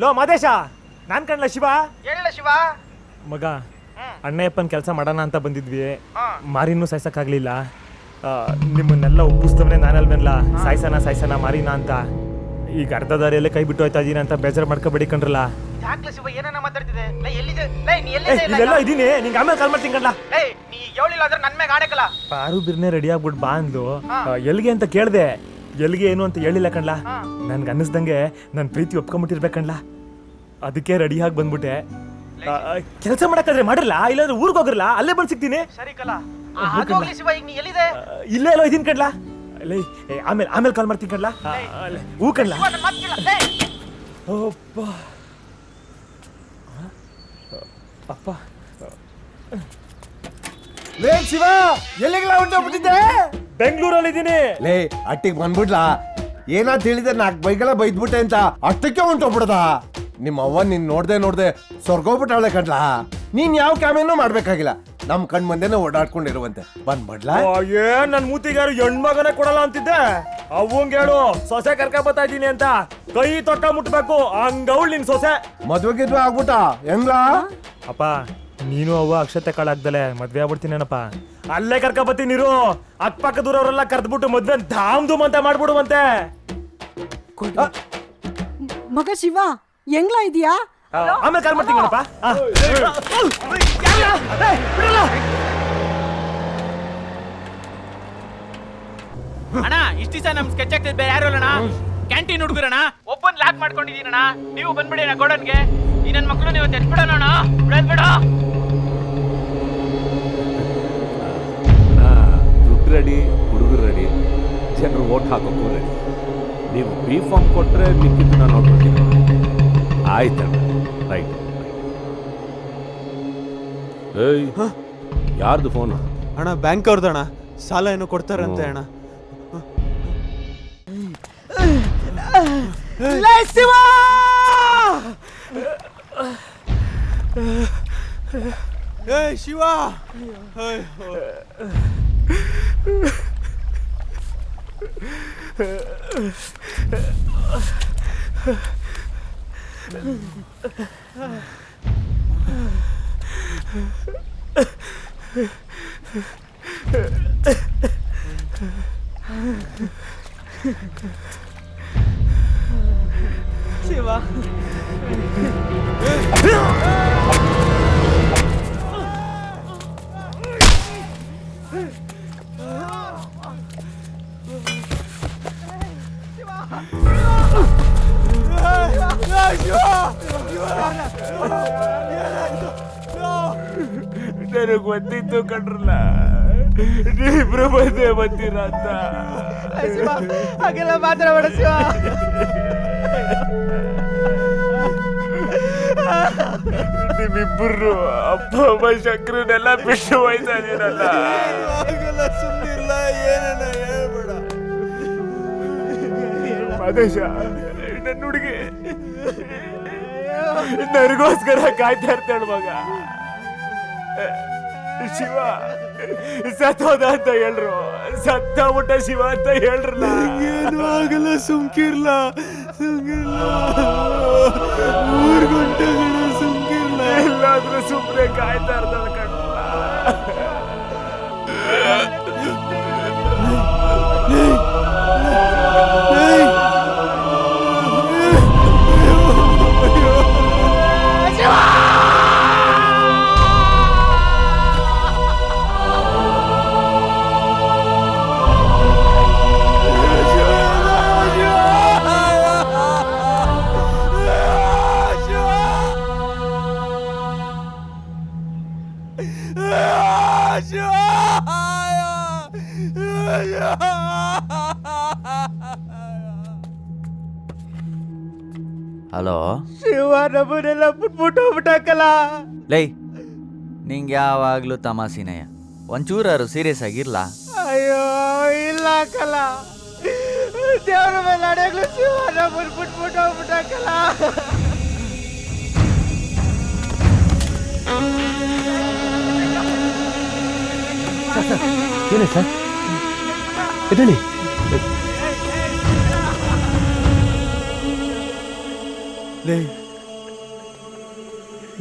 Low Madesha, ನಾನ್ ಕಣ್ಲ ಶಿವ. ಹೇಳ ಶಿವ. ಮಗ, ಅಣ್ಣಯ್ಯಪ್ಪನ ಕೆಲಸ ಮಾಡೋಣ ಅಂತ ಬಂದಿದ್ವಿ. ಮಾರಿನೂ ಸಾಯ್ಸಕ್ಕಾಗ್ಲಿಲ್ಲ. ನಿಮ್ಮನ್ನೆಲ್ಲ ಒಪ್ಪಿಸ್ತವನೇ ನಾನಲ್ವೇನಲ್ಲ, ಸಾಯ್ಸನ ಮಾರಿನ ಅಂತ. ಈಗ ಅರ್ಧ ದಾರಿಯಲ್ಲೇ ಕೈ ಬಿಟ್ಟು ಹೋಯ್ತಾ ಇದೀನಿ ಅಂತ ಬೇಜಾರು ಮಾಡ್ಕೊಬೇಡಿ ಕಣ್ರಲ್ಲ. ಯಾಕ್ಲ ಶಿವ ಏನೇನ ಮಾತಾಡ್ತಿದೆ? ಇಲ್ಲೆಲ್ಲ ಇದೀನಿ, ನಿಂಗೆ ಆಮೇಲೆ ಕಾಲ್ ಮಾಡ್ತೀನಿ ಕಣ್ಲ. ನೀ ಹೇಳಿಲ್ಲ ಅಂದ್ರೆ ನನ್ ಮ್ಯಾಗ ಆಡಕಲ್ಲ. ಪಾರು ಬಿರ್ನೆ ರೆಡಿ ಆಗ್ಬಿಟ್ಟು ಬಾ ಅಂದ್ಲು. ಎಲ್ಗೆ ಅಂತ ಕೇಳ್ದೆ, ಎಲ್ಗೆ ಏನು ಅಂತ ಹೇಳಿಲ್ಲ ಕಣ್ಲ. ನನ್ಗೆ ಅನ್ನಿಸ್ದಂಗೆ ನನ್ನ ಪ್ರೀತಿ ಒಪ್ಕೊಂಬಿಟ್ಟಿರ್ಬೇಕಣ್ಲ, ಅದಕ್ಕೆ ರೆಡಿ ಆಗಿ ಬಂದ್ಬಿಟ್ಟೆ. ಕೆಲಸ ಮಾಡಕ್ಕಾದ್ರೆ ಮಾಡಿರಲ್ಲ, ಇಲ್ಲಾಂದ್ರೆ ಊರಿಗೆ ಹೋಗಿರಲ್ಲ, ಅಲ್ಲೇ ಬಂದು ಸಿಗ್ತೀನಿ. ಸರಿ ಕಲ. ಶಿವ ಈಗ ನೀ ಎಲ್ಲಿದೆ? ಇಲ್ಲೇ ಎಲ್ಲೋ ಇದೀನಿ ಕಣ್ಲ. ಆಮೇಲೆ ಕಾಲ್ ಮಾಡ್ತೀನಿ ಕಣ್ಲ. ಹೂ ಕಣ್ಲ. ಅಪ್ಪ ಲೇ ಶಿವ, ಎಲ್ಲಿಗೆಲ್ಲ ಹೊಂಟೋಗ್ಬಿಟ್ಟಿದ್ದೆ? ಬೆಂಗಳೂರಲ್ಲಿ ಇದೀನಿ. ಲೇ ಅಟ್ಟಿಗೆ ಬಂದ್ಬಿಡ್ಲಾ? ಏನಾದ್ ಹೇಳಿದ್ರೆ 4 ಬೈಗೆಲ್ಲ ಬೈದ್ಬಿಟ್ಟೆ ಅಂತ ಅಷ್ಟಕ್ಕೆ ಹೊಂಟೋಗ್ಬಿಡದ? ನಿಮ್ಮ ಅವ್ವ ನೀನ್ ನೋಡ್ದೆ ಸ್ವರ್ಗೋಗ್ಬಿಟ್ಟಾಳೆ ಕಣ್ಲಾ. ನೀನ್ ಯಾವ ಕಾಮೇನೂ ಮಾಡ್ಬೇಕಾಗಿಲ್ಲ, ನಮ್ ಕಣ್ ಮುಂದೆನೆ ಓಡಾಡ್ಕೊಂಡಿರುವಂತೆ. ಬಂದ್ಬಿಡ್ಲಾ? ಏನ್ ನನ್ ಮೂತಿಗಾರು ಹೆಣ್ಮಗನೇ ಕೊಡಲ್ಲ ಅಂತಿದ್ದೆ. ಅವಂಗ ಹೇಳು ಸೊಸೆ ಕರ್ಕ ಬರ್ತಾ ಇದೀನಿ ಅಂತ, ಕೈ ತೊಟ್ಟ ಮುಟ್ಬೇಕು, ಹಂಗವಳು ನಿನ್ ಸೊಸೆ. ಮದ್ವೆಗಿದ್ವೆ ಆಗ್ಬಿಟ್ಟ ಹೆಂಗ್ಲಾ? ಅಪ್ಪ, ನೀನು ಅವ್ವ ಅಕ್ಷತೆ ಕಾಳಾಗ್ದಲೆ ಮದ್ವೆ ಆಗ್ಬಿಡ್ತೀನೇನಪ್ಪ. ಅಲ್ಲೇ ಕರ್ಕ ಬರ್ತೀನಿ ನೀರು. ಅಕ್ಕಪಕ್ಕ ದೂರವರೆಲ್ಲ ಕರ್ದ್ಬಿಟ್ಟು ಮದ್ವೆ ಧಾಮ್ ಧೂಮ್ ಅಂತ ಮಾಡ್ಬಿಡುವಂತೆ. ಮಗ ಶಿವ, ಹೆಂಗ್ಲಾ ಇದೀಯಾ? ಆಮೇಲೆ ಕಾಲ್ ಮಾಡ್ತೀನಿ ಕಣಪ್ಪ. ಅಣ್ಣ ಇಷ್ಟ ದಿವಸ ನಮ್ ಸ್ಕೆಚ್ ಆಗ್ತಿದ್ ಬೇರೆ ಯಾರು ಅಲ್ಲಣ್ಣ. Canteen ಹುಡುಗರಣ್ಣ, ಒಬ್ಬನ್ lock ಮಾಡ್ಕೊಂಡಿದೀನಣ್ಣ. ನೀವು ಬಂದ್ಬಿಡಿ ಅಣ್ಣ ಗೋಡನ್ಗೆ. ಈ ನನ್ ಮಕ್ಳು ನೀವು ತೆಟ್ಬಿಡೋಣ. ಬಿಡ ದುಡ್ಡು ರೆಡಿ, ಹುಡುಗರು ರೆಡಿ, ಜನರು ಓಟ್ ಹಾಕೋಕ್ಕೂ ರೆಡಿ. ನೀವು ಬಿ ಫಾರ್ಮ್ ಕೊಟ್ರೆ ಮಿಕ್ಕಿದ್ದು ನಾನು ನೋಡ್ಕೊಳ್ತೀನಿ. ಆಯ್ತಣ್ಣ, ರೈಟ್. ಏಯ್, ಯಾರ್ದು ಫೋನು? ಅಣ್ಣ ಬ್ಯಾಂಕ್ ಅವ್ರದಣ್ಣ, ಸಾಲ ಏನೋ ಕೊಡ್ತಾರಂತೆ ಅಣ್ಣ. ಶಿವ, ಏ ಶಿವ, ಶಿವ, ನನಗೆ ಗೊತ್ತಿತ್ತು ಕಣ್ರಲ್ಲ, ನೀವಿಬ್ರು ಮದ್ವೆ ಬಂತೀರ ಅಂತ. ಹಾಗೆಲ್ಲ ಮಾತಾಡಬೇಡ ಶಿವ. ನಿಮ್ಮಿಬ್ಬರು ಅಪ್ಪ ಅಮ್ಮ ಶಂಕರನೆಲ್ಲ ಬಿಟ್ಟು ಹೋಯ್ತಾ ಇದೀರಲ್ಲ. ಸುಮ್ಮನಿಲ್ಲ, ಏನೇನ ಹೇಳ್ಬೇಡ. ಮಾದೇಶ, ನನ್ನ ಹುಡುಗಿ ನನಗೋಸ್ಕರ ಕಾಯ್ತಾ ಇರ್ತಾಳ ಮಗ. ಶಿವ ಸತ್ತೋದ ಅಂತ ಹೇಳ್ರು, ಸತ್ತಬಿಟ್ಟ ಶಿವ ಅಂತ ಹೇಳ್ರಲ್ಲ. ಏನು ಆಗಲ್ಲ, ಸುಮ್ಕಿರ್ಲ. ಊರ್ಗೊಂಟಗಳ ಸುಮ್ಕಿರ್ಲ. ಎಲ್ಲಾದ್ರೂ ಸುಮ್ಮನೆ ಕಾಯ್ತಾ ಇರ್ತಾಳ ಕಣ್ಣ. ಹಲೋ ಶಿವ, ನಮ್ಮನ್ನೆಲ್ಲ ಬಿಟ್ಬಿಟ್ಟು ಹೋಗ್ಬಿಟ್ಟಾಕಲ್ಲ. ಲೈ, ನಿಂಗೆ ಯಾವಾಗಲೂ ತಮಾಸಿನಯ್ಯ, ಒಂಚೂರಾರು ಸೀರಿಯಸ್ ಆಗಿರ್ಲ. ಅಯ್ಯೋ ಇಲ್ಲ ಕಲ, ದೇವ್ರ ಮೇಲೆ ಅಡೆಗ್ಲು ಶಿವ ನಮ್ಮನ್ನು ಬಿಟ್ಬಿಟ್ಟು ಹೋಗ್ಬಿಟ್ಟಾಕಲ್ಲ. ಏನೇ ಸರ್, ಎದ್ದೇಳಿ. ಲೇ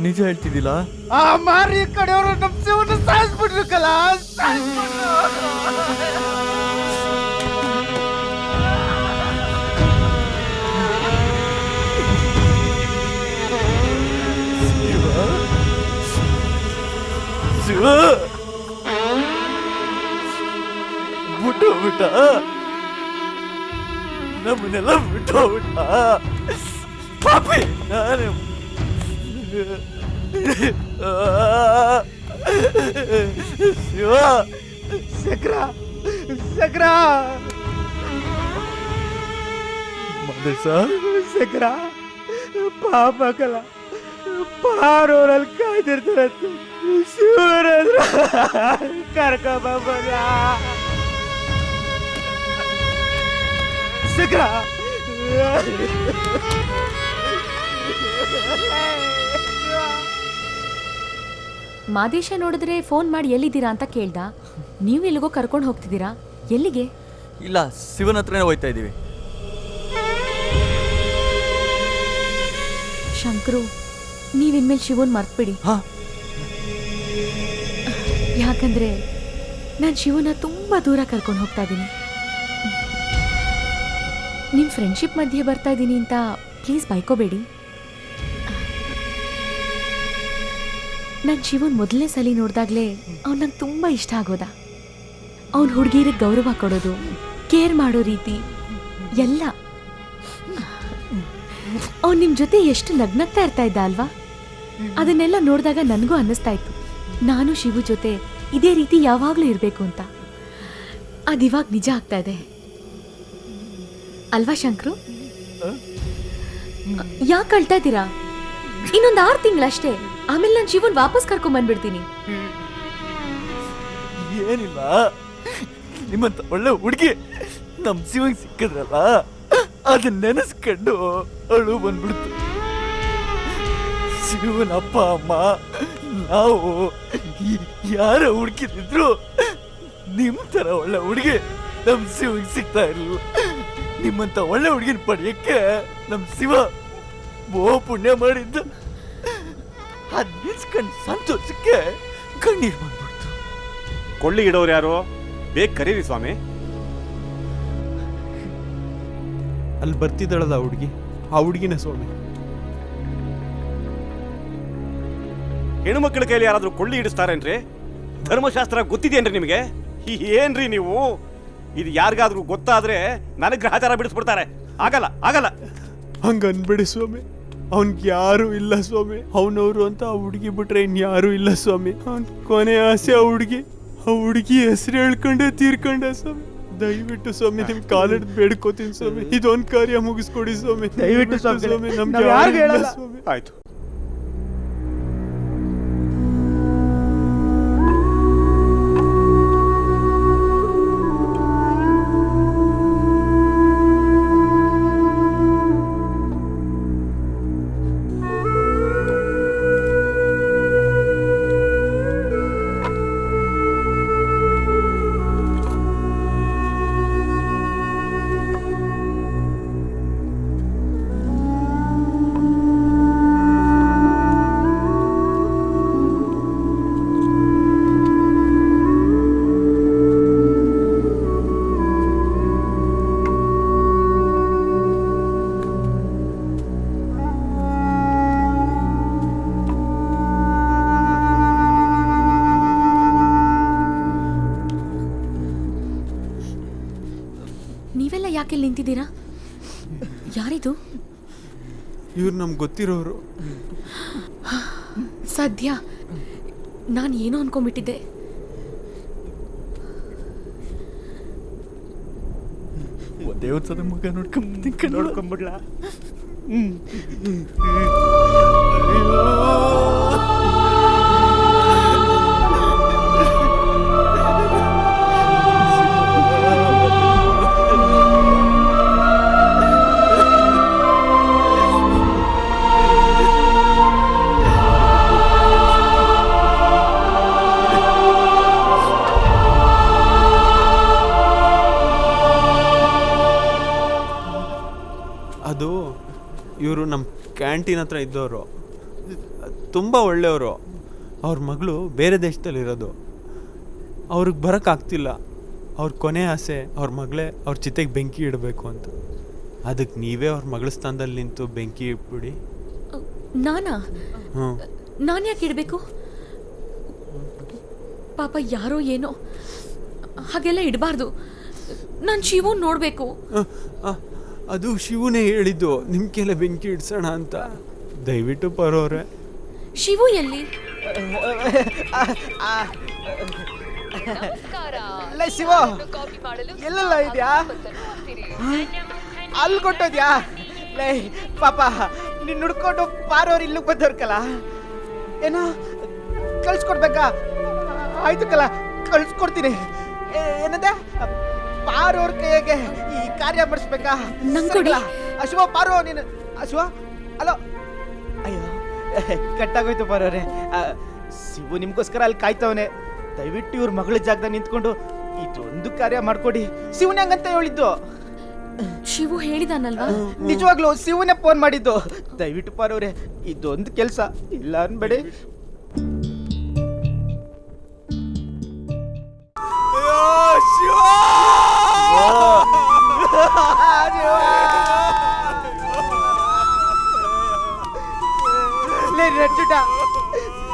ನಿಜ ಹೇಳ್ತಿದ್ದಿಲ್ಲ? ಆ ಮಾರಿ ಕಡೆಯವರು ನಮ್ಮ ಶಿವನ ಸಾಯಿಸ್ಬಿಟ್ರು ಕಲ ಶಿವ ಬಿಟ್ಟೋಗ್ಬಿಟ್ಟ, ನಮ್ಮನ್ನೆಲ್ಲ ಬಿಟ್ಟೋಗ್ಬಿಟ್ಟ. ಪಾಪಿ ನಾನು. ಶಿವ ಸಕ್ರ ಸಕ್ರ ಮದೇಶ ಸಕ್ರ ಪಾಪ ಕಲ ಪಾರೋರಲ್ಲಿ ಕಾಯ್ದಿರ್ತಾರಂತೆ ಶಿವರಾದ್ರ ಕರ್ಕೊಂಬಲ್ಲ ಸಕ್ರ ಮಾದೇಶ ನೋಡಿದ್ರೆ ಫೋನ್ ಮಾಡಿ ಎಲ್ಲಿದ್ದೀರಾ ಅಂತ ಕೇಳ್ದ. ನೀವು ಎಲ್ಲಿಗೋ ಕರ್ಕೊಂಡು ಹೋಗ್ತಿದ್ದೀರಾ? ಎಲ್ಲಿಗೆ? ಇಲ್ಲ, ಶಿವನ ಹತ್ರನೇ ಹೋಯ್ತಾ ಇದ್ದೀವಿ. ಶಂಕರು, ನೀವಿನ್ಮೇಲೆ ಶಿವನ್ ಮರ್ತ್ಬಿಡಿ. ಯಾಕಂದ್ರೆ ನಾನು ಶಿವನ ತುಂಬಾ ದೂರ ಕರ್ಕೊಂಡು ಹೋಗ್ತಾ ಇದ್ದೀನಿ. ನಿಮ್ಮ ಫ್ರೆಂಡ್ಶಿಪ್ ಮಧ್ಯೆ ಬರ್ತಾ ಇದ್ದೀನಿ ಅಂತ ಪ್ಲೀಸ್ ಬೈಕೋಬೇಡಿ. ನಾನು ಶಿವನ್ ಮೊದಲನೇ ಸಲ ನೋಡಿದಾಗಲೇ ಅವ್ನು ನಂಗೆ ತುಂಬ ಇಷ್ಟ ಆಗೋದ. ಅವ್ನ ಹುಡುಗಿರಿಗೆ ಗೌರವ ಕೊಡೋದು, ಕೇರ್ ಮಾಡೋ ರೀತಿ ಎಲ್ಲ. ಅವ್ನು ನಿಮ್ಮ ಜೊತೆ ಎಷ್ಟು ನಗ್ನಗ್ತಾ ಇರ್ತಾ ಇದ್ದ ಅಲ್ವಾ? ಅದನ್ನೆಲ್ಲ ನೋಡಿದಾಗ ನನಗೂ ಅನ್ನಿಸ್ತಾ ಇತ್ತು, ನಾನು ಶಿವು ಜೊತೆ ಇದೇ ರೀತಿ ಯಾವಾಗಲೂ ಇರಬೇಕು ಅಂತ. ಅದಿವಾಗ ನಿಜ ಆಗ್ತಾ ಇದೆ ಅಲ್ವಾ ಶಂಕ್ರು? ಯಾಕೆ ಅಳ್ತಾ ಇದ್ದೀರಾ? ಇನ್ನೊಂದು 6 ತಿಂಗಳಷ್ಟೇ, ಆಮೇಲೆ ನಾನು ಶಿವನ್ ವಾಪಸ್ ಕರ್ಕೊಂಡ್ ಬಂದ್ಬಿಡ್ತೀನಿ. ಏನಿಲ್ಲ, ನಿಮ್ಮಂತ ಒಳ್ಳೆ ಹುಡುಗಿ ನಮ್ ಶಿವಂಗ್ ಸಿಕ್ಕಿದ್ರಲ್ಲ, ಅದನ್ನ ನೆನೆಸ್ಕೊಂಡು ಅಳು ಬಂದ್ಬಿಡ್ತು. ಶಿವನ ಅಪ್ಪ ಅಮ್ಮ ನಾವು ಯಾರ ಹುಡುಕಿದ್ರು ನಿಮ್ ತರ ಒಳ್ಳೆ ಹುಡುಗಿ ನಮ್ ಶಿವಂಗ್ ಸಿಗ್ತಾ ಇರಲಿಲ್ಲ. ನಿಮ್ಮಂತ ಒಳ್ಳೆ ಹುಡುಗಿನ ಪಡೆಯಕ್ಕೆ ನಮ್ ಶಿವ ಪುಣ್ಯ ಮಾಡಿದ್ದ. ಅದ್ ನಿಲ್ಸ್ಕೊಂಡು ಸಂತೋಷಕ್ಕೆ ಕಣ್ಣೀರ್ ಬಂದ್ಬಿಡ್ತು. ಕೊಳ್ಳಿ ಇಡೋರು ಯಾರು? ಬೇಗ ಕರೀರಿ ಸ್ವಾಮಿ. ಅಲ್ಲಿ ಬರ್ತಿದ್ದಾಳಲ್ಲ ಹುಡುಗಿ, ಆ ಹುಡುಗಿನ ಸ್ವಾಮಿ. ಹೆಣ್ಮಕ್ಳ ಕೈಲಿ ಯಾರಾದ್ರೂ ಕೊಳ್ಳಿ ಇಡಿಸ್ತಾರೇನ್ರಿ? ಧರ್ಮಶಾಸ್ತ್ರ ಗೊತ್ತಿದೇನ್ರಿ ನಿಮಗೆ? ಏನ್ರಿ ನೀವು? ಇದು ಯಾರಿಗಾದ್ರೂ ಗೊತ್ತಾದ್ರೆ ನನಗೆ ಗ್ರಹಚಾರ ಬಿಡಿಸ್ಬಿಡ್ತಾರೆ. ಆಗಲ್ಲ ಆಗಲ್ಲ. ಹಂಗ ಅನ್ಬೇಡಿ ಸ್ವಾಮಿ, ಅವನ್ಗೆ ಯಾರು ಇಲ್ಲ ಸ್ವಾಮಿ. ಅವನವರು ಅಂತ ಆ ಹುಡುಗಿ ಬಿಟ್ರೆ ಇನ್ಯಾರು ಇಲ್ಲ ಸ್ವಾಮಿ. ಅವನ್ ಕೊನೆ ಆಸೆ ಆ ಹುಡುಗಿ ಹೆಸರು ಹೇಳ್ಕೊಂಡೆ ತೀರ್ಕೊಂಡೆ ಸ್ವಾಮಿ. ದಯವಿಟ್ಟು ಸ್ವಾಮಿ ನಿಮ್ ಕಾಲಿಡ್ ಬೇಡ್ಕೋತೀನಿ ಸ್ವಾಮಿ, ಇದೊಂದ್ ಕಾರ್ಯ ಮುಗಿಸ್ಕೊಡಿ ಸ್ವಾಮಿ. ದಯವಿಟ್ಟು ಸ್ವಾಮಿ, ನಮ್ಗೆ ಯಾರಿಗೂ ಹೇಳಲ್ಲ ಸ್ವಾಮಿ. ಆಯ್ತು. ನೀವೆಲ್ಲ ಯಾಕೆ ಇಲ್ಲಿ ನಿಂತಿದ್ದೀರಾ? ಯಾರಿದು? ಇವ್ರು ನಮ್ಗೆ ಗೊತ್ತಿರೋರು. ಸದ್ಯ ನಾನು ಏನೋ ಅನ್ಕೊಂಡ್ಬಿಟ್ಟಿದ್ದೆ. ದೇವಸ್ಥಾನ ಮಗ ನೋಡ್ಕೊಂಬಿಡ್ಲ. ಅದು ಇವರು ನಮ್ಮ ಕ್ಯಾಂಟೀನ್ ಹತ್ರ ಇದ್ದವರು. ತುಂಬ ಒಳ್ಳೆಯವರು. ಅವ್ರ ಮಗಳು ಬೇರೆ ದೇಶದಲ್ಲಿರೋದು, ಅವ್ರಿಗೆ ಬರೋಕ್ಕಾಗ್ತಿಲ್ಲ. ಅವ್ರ ಕೊನೆ ಆಸೆ ಅವ್ರ ಮಗಳೇ ಅವ್ರ ಚಿತೆಗೆ ಬೆಂಕಿ ಇಡಬೇಕು ಅಂತ. ಅದಕ್ಕೆ ನೀವೇ ಅವ್ರ ಮಗಳ ಸ್ಥಾನದಲ್ಲಿ ನಿಂತು ಬೆಂಕಿ ಇಟ್ಬಿಡಿ. ನಾನಾ? ಹ್ಞೂ. ನಾನು ಯಾಕೆ ಇಡಬೇಕು? ಪಾಪ ಯಾರೋ ಏನೋ, ಹಾಗೆಲ್ಲ ಇಡಬಾರ್ದು. ನಾನು ಶಿವು ನೋಡಬೇಕು. ಅದು ಶಿವನೇ ಹೇಳಿದ್ದು ನಿಮ್ಮ ಕೆಲ ಬೆಂಕಿ ಇಡ್ಸೋಣ ಅಂತ. ದಯವಿಟ್ಟು ಬರೋರೆ. ಶಿವು ಎಲ್ಲಿ? ಲೈ ಶಿವ, ಎಲ್ಲೆಲ್ಲ ಇದೆಯಾ? ಅಲ್ಲಿ ಕೊಟ್ಟೋದ್ಯಾ? ಲೈ ಪಾಪ, ನೀನ್ ನುಡ್ಕೊಂಡು ಪಾರೋರು ಇಲ್ಲಿಗೆ ಬಂದವ್ರಕಲ್ಲ, ಏನೋ ಕಳ್ಸ್ಕೊಡ್ಬೇಕಾ? ಆಯ್ತು ಕಲ, ಕಳ್ಸ್ಕೊಡ್ತೀನಿ. ಏನಂದೆ? ಪಾರೋರ್ ಕೈಗೆ ಈ ಕಾರ್ಯ ಮಾಡಿಸ್ಬೇಕಾ? ನಂಗೊಡಿ. ಅಶ್ವ ಪಾರೋ, ನೀನು ಅಶ್ವ ಅಲೋ. ಅಯ್ಯೋ ಕಟ್ಟಾಗೋಯ್ತು ಪಾರೋರೆ. ಶಿವು ನಿಮ್ಗೋಸ್ಕರ ಅಲ್ಲಿ ಕಾಯ್ತವನೆ. ದಯವಿಟ್ಟು ಇವ್ರ ಮಗಳ ಜಾಗದಾಗ ನಿಂತ್ಕೊಂಡು ಇದೊಂದು ಕಾರ್ಯ ಮಾಡ್ಕೊಡಿ. ಶಿವನೇ ಹಂಗಂತ ಹೇಳಿದ್ದು. ಶಿವು ಹೇಳಿದಾನಲ್ವಾ? ನಿಜವಾಗ್ಲೂ ಶಿವನೇ ಫೋನ್ ಮಾಡಿದ್ದು. ದಯವಿಟ್ಟು ಪಾರೋರೆ ಇದೊಂದು ಕೆಲಸ ಇಲ್ಲ ಅನ್ಬೇಡಿ.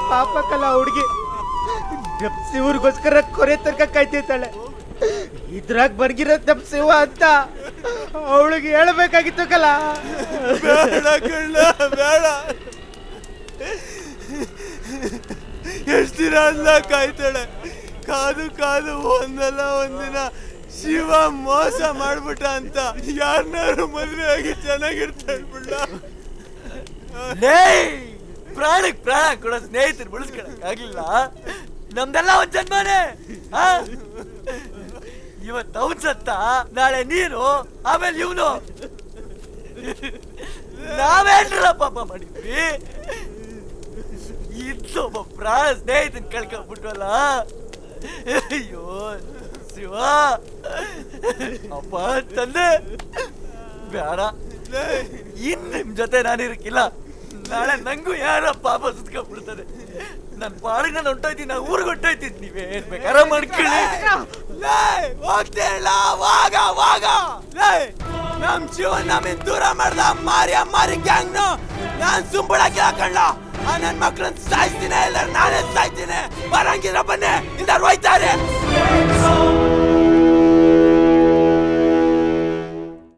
ಪಾಪಕ್ಕಲ್ಲ ಹುಡುಗಿ ಶಿವ್ರಿಗೋಸ್ಕರ ಕೊರೆ ತರ್ಕ ಕಾಯ್ತಿರ್ತಾಳೆ. ಇದ್ರಾಗ ಬರ್ಗಿರೋ ನಮ್ ಶಿವ ಅಂತ ಅವಳಿಗೆ ಹೇಳ್ಬೇಕಾಗಿತ್ತು ಕಲ. ಬೇಡ ಕಳ್ಳ, ಬೇಡ. ಎಷ್ಟು ದಿನ ಅಲ್ಲ ಕಾಯ್ತಾಳೆ. ಕಾದು ಕಾದು ಒಂದಲ್ಲ ಒಂದಿನ ಶಿವ ಮೋಸ ಮಾಡ್ಬಿಟ್ಟ ಅಂತ ಯಾರನ್ನಾರು ಮದುವೆ ಆಗಿ ಚೆನ್ನಾಗಿರ್ತಾಳೆ ಬಿಡ. ಪ್ರಾಣಕ್ಕೆ ಪ್ರಾಣ ಕೊಡೋ ಸ್ನೇಹಿತರು ಬೆಳೆಸ್ಕೊಳಕ್ ಆಗ್ಲಿಲ್ಲ. ನಮ್ದೆಲ್ಲ ಒಂದ್ ಜನ್ಮನೇ. ಇವತ್ತು ಅವನ್ ಸತ್ತ, ನಾಳೆ ನೀನು, ಆಮೇಲೆ ಇವನು. ನಾವೇನ್ರ ಪಾಪ ಮಾಡಿದ್ವಿ? ಇದ್ದೊಬ್ಬ ಪ್ರಾಣ ಸ್ನೇಹಿತನ ಕಳ್ಕೊಂಡ್ಬಿಟ್ವಲ್ಲ. ಅಯ್ಯೋ ಶಿವ, ಅಪ್ಪ ತಂದೆ ಬೇಡ, ಇನ್ ನಿಮ್ ಜೊತೆ ನಾನಿರಕ್ಕಿಲ್ಲ. ನಾಳೆ ನಂಗೂ ಯಾರ ಪಾಪ ಸುತ್ಕೊಂಡ್ಬಿಡ್ತಾರೆ. ನನ್ ಪಾಡಿಗೆ ನಾನು ಹೊಂಟೋಯ್ತೀನಿ, ನಾ ಊರಿಗೆ ಹೊಂಟೋಯ್ತೀನಿ. ನೀವೇನ್ ಬೇಕಾರ ಮಾಡ್ಕೊಳ್ಳಿ. ಹೋಗ್ತಿಲ್ಲ, ವಾಗ ನಮ್ ಶಿವ ನಮ್ಮಿಂದ ದೂರ ಮಾಡ್ದ. ಮಾರಿ ಗ್ಯಾಂಗ್ ನಾನ್ ಸುಂಬಳಕ್ಕೆ ಹಾಕಣ್ಣ. ನನ್ ಮಕ್ಳನ್ನ ಸಾಯಿಸ್ತೀನಿ, ಎಲ್ಲ ನಾನೇ ಸಾಯ್ತೀನಿ. ಬರಂಗಿಲ್ಲ ಬನ್ನಿ, ಇಂದ ಹೋಯ್ತಾರೆ.